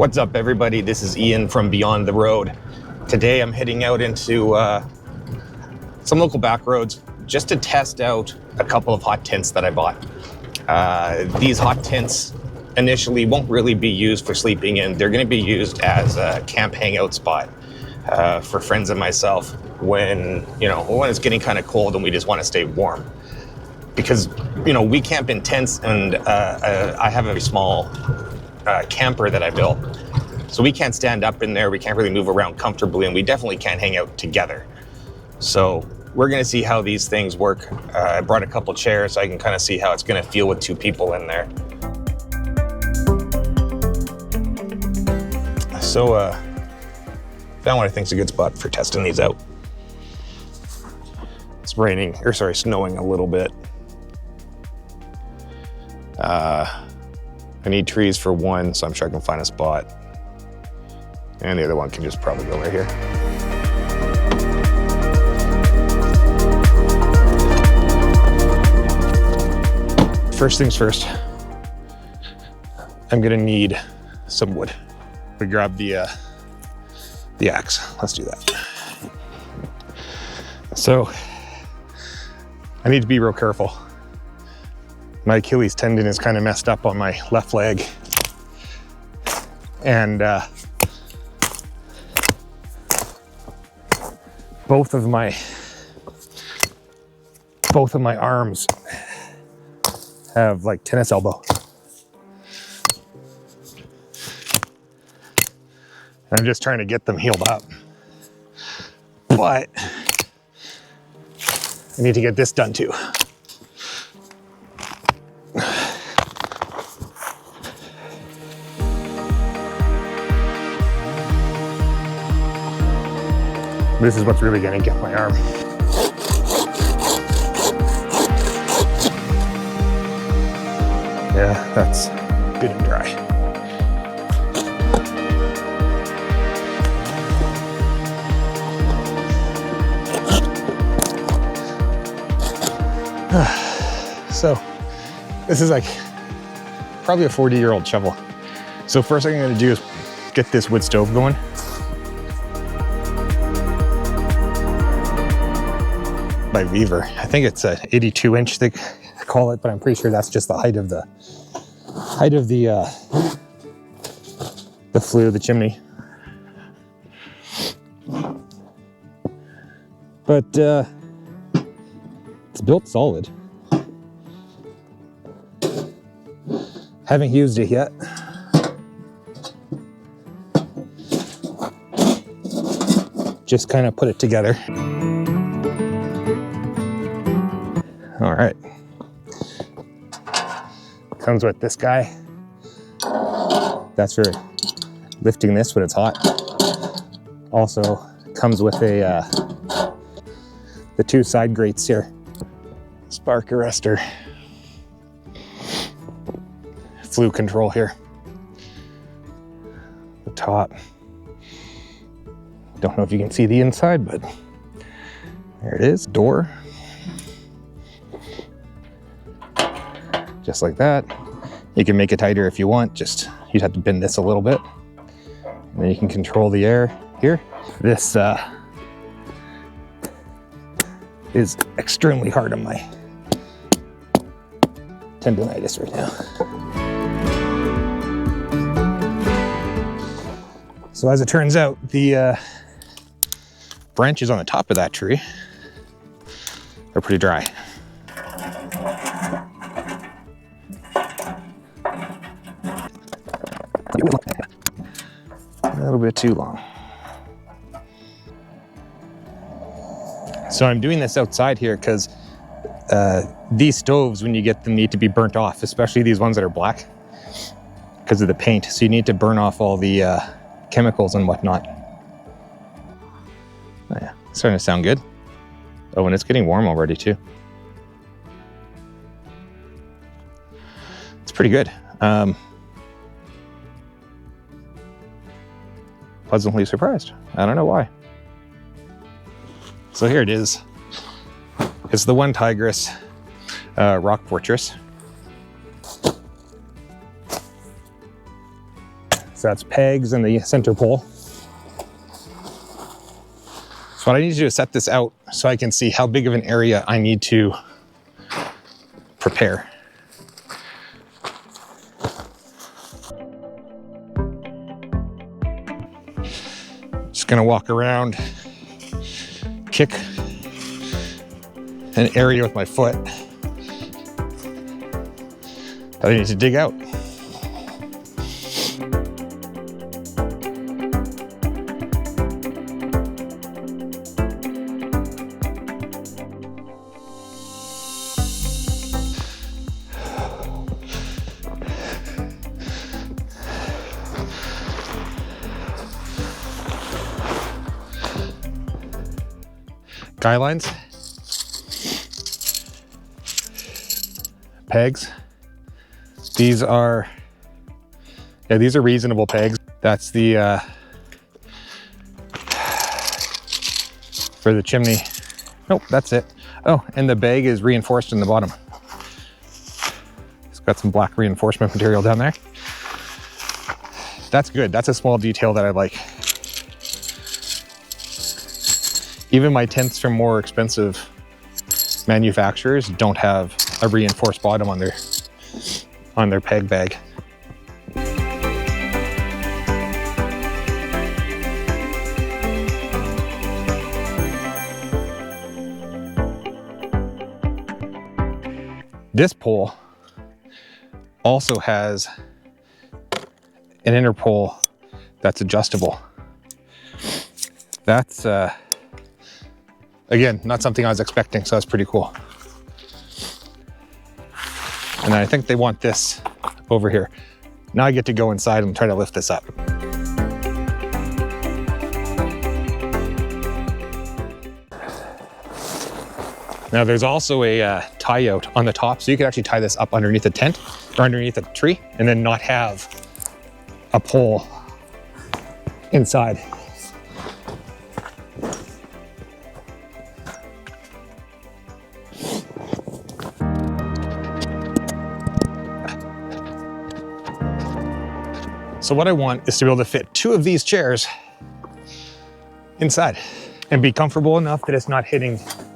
What's up, everybody? This is Ian from Beyond the Road. Today I'm heading out into some local back roads just to test out a couple of hot tents that I bought. These hot tents initially won't really be used for sleeping in. They're going to be used as a camp hangout spot for friends and myself when it's getting kind of cold and we just want to stay warm. Because we camp in tents, and I have a very small camper that I built, so we can't stand up in there. We can't really move around comfortably, and we definitely can't hang out together. So we're going to see how these things work. I brought a couple chairs so I can kind of see how it's going to feel with two people in there. So found what I think is a good spot for testing these out. It's snowing a little bit. I need trees for one, so I'm sure I can find a spot. And the other one can just probably go right here. First things first, I'm gonna need some wood. We grab the axe. Let's do that. So, I need to be real careful. My Achilles tendon is kind of messed up on my left leg. And both of my arms have like tennis elbow. I'm just trying to get them healed up. But I need to get this done too. This is what's really gonna get my arm. Yeah, that's good and dry. So, this is like probably a 40-year-old shovel. So first thing I'm gonna do is get this wood stove going. By VEVOR. I think it's a 82-inch they call it, but I'm pretty sure that's just the height of the flue of the chimney. But it's built solid. Haven't used it yet. Just kind of put it together. All right. Comes with this guy. That's for lifting this when it's hot. Also comes with the two side grates here. Spark arrestor. Flue control here. The top. Don't know if you can see the inside, but there it is, door. Just like that. You can make it tighter if you want, you'd have to bend this a little bit. And then you can control the air here. This is extremely hard on my tendonitis right now. So as it turns out, the branches on the top of that tree are pretty dry. A little bit too long. So I'm doing this outside here because these stoves, when you get them, need to be burnt off, especially these ones that are black because of the paint. So you need to burn off all the chemicals and whatnot. Oh yeah, starting to sound good. Oh, and it's getting warm already too. It's pretty good. Pleasantly surprised. I don't know why. So here it is. It's the OneTigris Rock Fortress. So that's pegs and the center pole. So what I need to do is set this out so I can see how big of an area I need to prepare. Just gonna walk around, kick an area with my foot that I need to dig out. Guy lines, pegs. These are reasonable pegs. That's the for the chimney. Nope, that's it. Oh, and the bag is reinforced in the bottom. It's got some black reinforcement material down there. That's good. That's a small detail that I like. Even my tents from more expensive manufacturers don't have a reinforced bottom on their peg bag. This pole also has an inner pole that's adjustable. That's again, not something I was expecting, so that's pretty cool. And I think they want this over here. Now I get to go inside and try to lift this up. Now there's also a tie out on the top, so you can actually tie this up underneath a tent or underneath a tree and then not have a pole inside. So what I want is to be able to fit 2 of these chairs inside and be comfortable enough that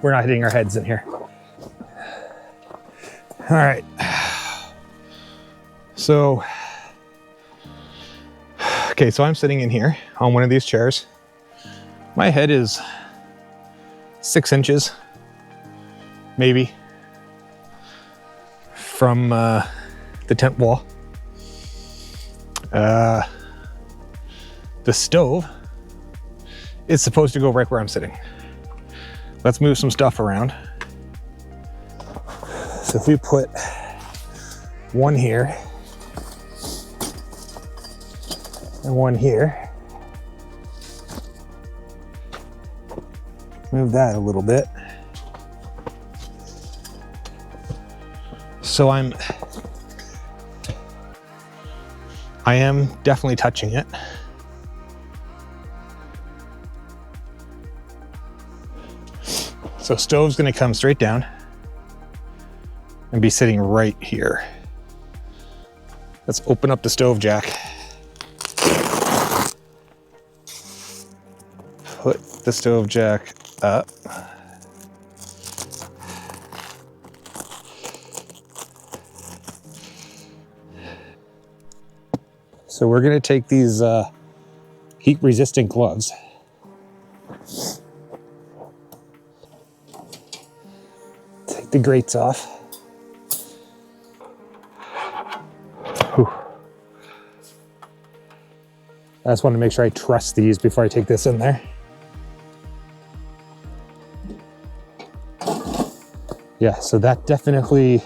we're not hitting our heads in here. All right. So, okay, so I'm sitting in here on one of these chairs. My head is 6 inches, maybe, from the tent wall. The stove is supposed to go right where I'm sitting. Let's move some stuff around. So if we put one here and one here, move that a little bit. So I am definitely touching it. So stove's gonna come straight down and be sitting right here. Let's open up the stove jack. Put the stove jack up. So we're gonna take these heat resistant gloves. Take the grates off. Whew. I just want to make sure I trust these before I take this in there. Yeah, so that definitely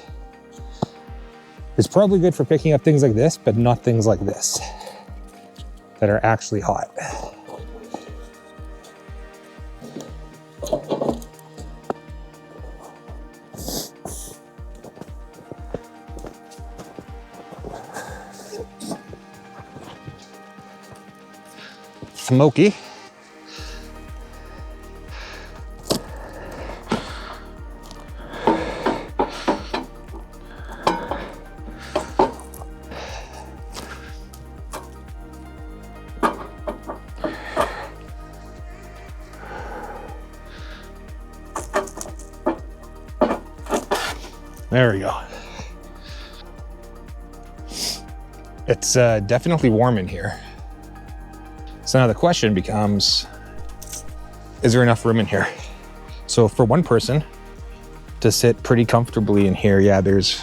is probably good for picking up things like this, but not things like this that are actually hot. Smoky. There we go. It's definitely warm in here. So now the question becomes, is there enough room in here? So for one person to sit pretty comfortably in here, yeah, there's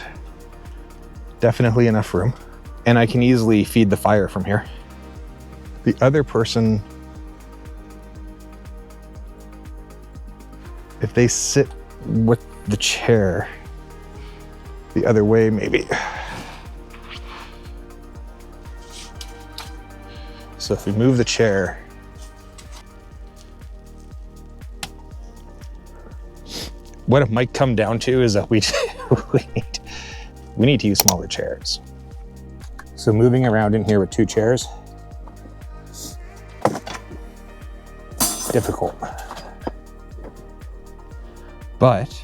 definitely enough room. And I can easily feed the fire from here. The other person, if they sit with the chair the other way, maybe. So if we move the chair, what it might come down to is that we need to use smaller chairs. So moving around in here with two chairs, difficult. But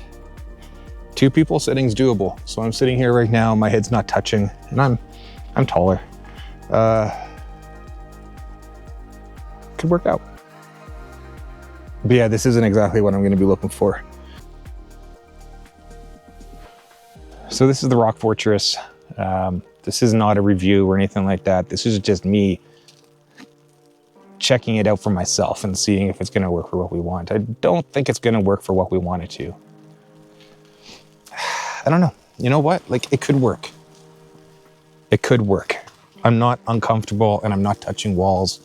2 people sitting's doable. So I'm sitting here right now, my head's not touching, and I'm taller. Could work out. But yeah, this isn't exactly what I'm gonna be looking for. So this is the Rock Fortress. This is not a review or anything like that. This is just me checking it out for myself and seeing if it's gonna work for what we want. I don't think it's gonna work for what we want it to. I don't know. You know what? Like, it could work. It could work. I'm not uncomfortable and I'm not touching walls.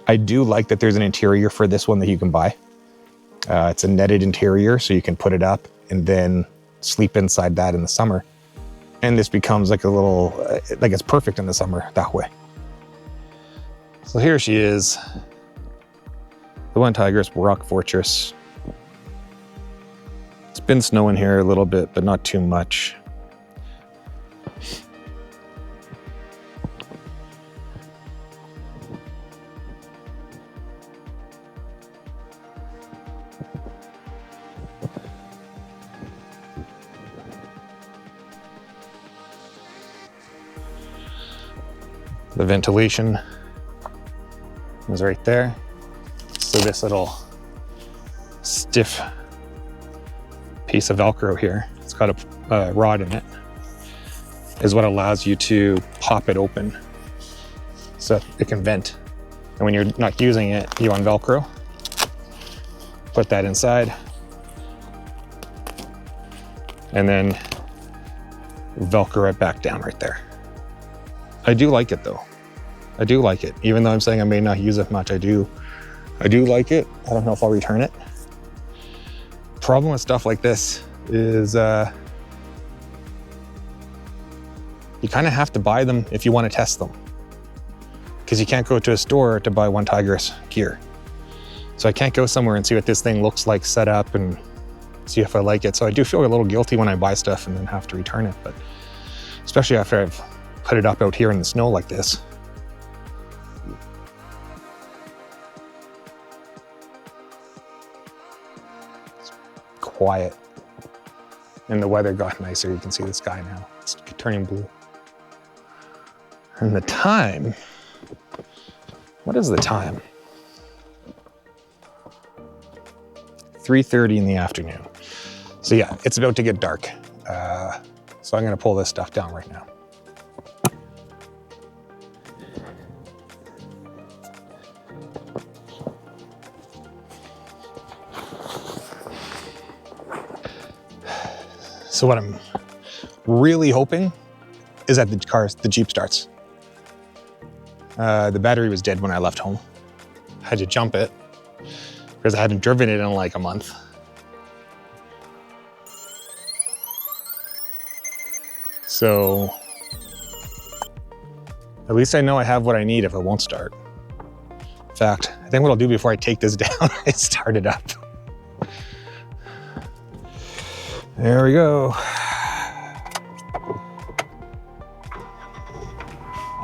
I do like that there's an interior for this one that you can buy. It's a netted interior, so you can put it up and then sleep inside that in the summer. And this becomes like a little, like it's perfect in the summer that way. So here she is, the OneTigris Rock Fortress. It's been snowing here a little bit, but not too much. The ventilation is right there. So this little stiff piece of Velcro here, it's got a rod in it, is what allows you to pop it open so it can vent. And when you're not using it, you unvelcro, put that inside, and then Velcro it back down right there. I do like it though. I do like it. Even though I'm saying I may not use it much, I do like it. I don't know if I'll return it. Problem with stuff like this is you kind of have to buy them if you want to test them, because you can't go to a store to buy OneTigris gear. So I can't go somewhere and see what this thing looks like set up and see if I like it. So I do feel a little guilty when I buy stuff and then have to return it, but especially after I've put it up out here in the snow like this. It's quiet. And the weather got nicer. You can see the sky now. It's turning blue. And the time, what is the time? 3:30 in the afternoon. So yeah, it's about to get dark. So I'm gonna pull this stuff down right now. So what I'm really hoping is that the Jeep starts. The battery was dead when I left home. I had to jump it because I hadn't driven it in like a month. So at least I know I have what I need if it won't start. In fact, I think what I'll do before I take this down is start it up. There we go.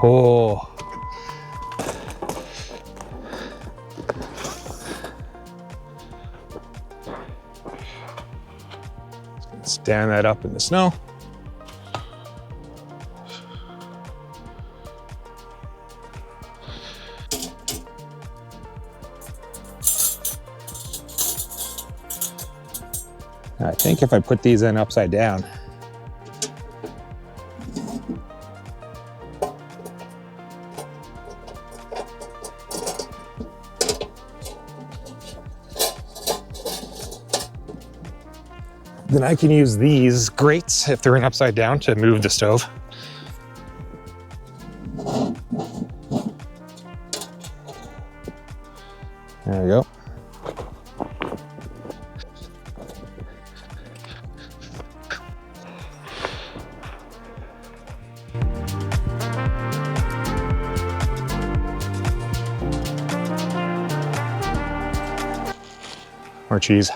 Oh. Stand that up in the snow. I think if I put these in upside down, then I can use these grates, if they're in upside down, to move the stove. There we go. More cheese.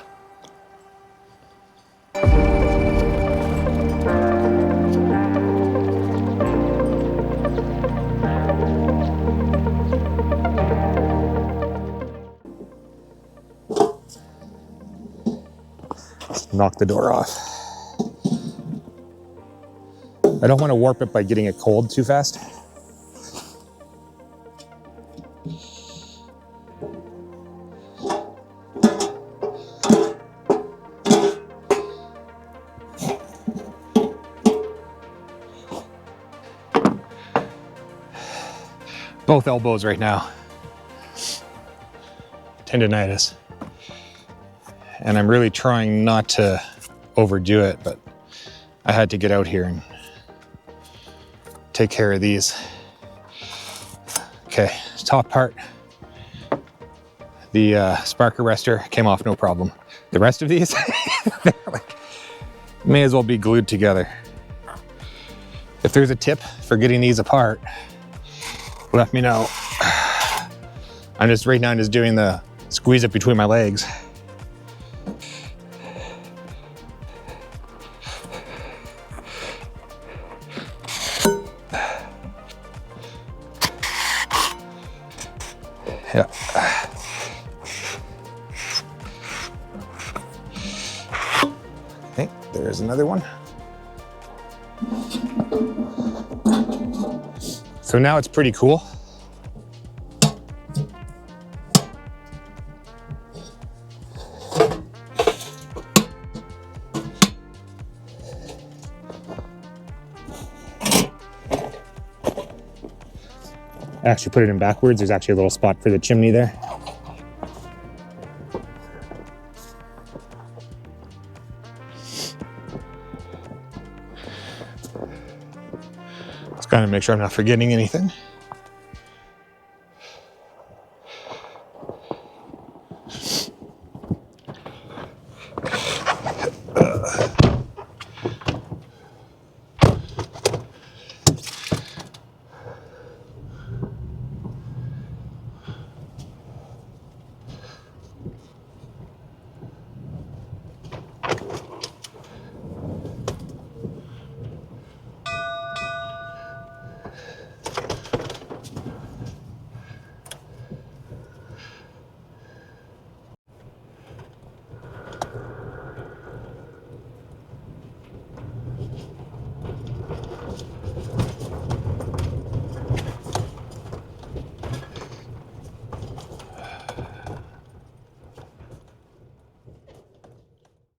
Knock the door off. I don't want to warp it by getting it cold too fast. Both elbows right now. Tendinitis. And I'm really trying not to overdo it, but I had to get out here and take care of these. Okay, top part. The spark arrestor came off no problem. The rest of these, they're like, may as well be glued together. If there's a tip for getting these apart, let me know. Right now I'm just doing the squeeze it between my legs. Yeah. Okay, there's another one. So now it's pretty cool. I actually put it in backwards. There's actually a little spot for the chimney there. Just kind of make sure I'm not forgetting anything.